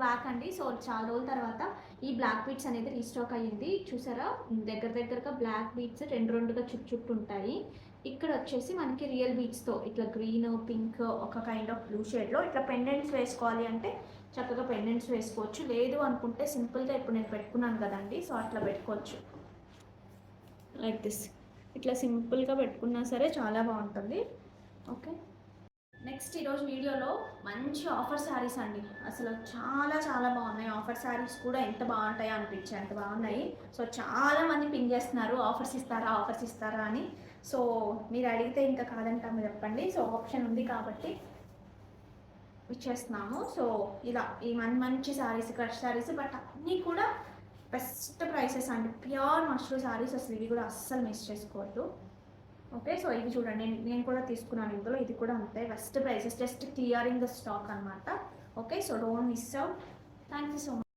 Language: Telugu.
బ్యాక్ అండి. సో చాలా రోజుల తర్వాత ఈ బ్లాక్ బీడ్స్ అనేది రీస్టాక్ అయ్యింది. చూసారా దగ్గరగా బ్లాక్ బీడ్స్ రెండుగా చుట్టు ఉంటాయి. ఇక్కడ వచ్చేసి మనకి రియల్ బీడ్స్తో ఇట్లా గ్రీన్ పింక్ ఒక కైండ్ ఆఫ్ బ్లూ షేడ్లో ఇట్లా పెండెంట్స్ వేసుకోవాలి అంటే చక్కగా పెండెంట్స్ వేసుకోవచ్చు. లేదు అనుకుంటే సింపుల్గా ఇప్పుడు నేను పెట్టుకున్నాను కదండి, సో అట్లా పెట్టుకోవచ్చు. లైక్ దిస్ ఇట్లా సింపుల్గా పెట్టుకున్నా సరే చాలా బాగుంటుంది. ఓకే, నెక్స్ట్ ఈరోజు వీడియోలో మంచి ఆఫర్ శారీస్ అండి. అసలు చాలా బాగున్నాయి. ఆఫర్ శారీస్ కూడా ఎంత బాగుంటాయో అనిపించాయి, అంత బాగున్నాయి. సో చాలామంది పింగ్ చేస్తున్నారు ఆఫర్స్ ఇస్తారా అని. సో మీరు అడిగితే ఇంకా కాదంటాము చెప్పండి. సో ఆప్షన్ ఉంది కాబట్టి ఇచ్చేస్తున్నాము. సో ఇలా ఈ మంచి శారీస్, క్రష్ శారీస్, బట్ అన్నీ కూడా బెస్ట్ ప్రైసెస్ అండి. ప్యూర్ మష్రూ శారీస్, అసలు ఇవి కూడా అస్సలు మిస్ చేసుకోవద్దు. ఓకే, సో ఇది చూడండి, నేను కూడా తీసుకున్నాను ఇందులో. ఇది కూడా అంతే best prices, just clearing the stock అనమాట. Okay, so don't miss out. Thank you so much.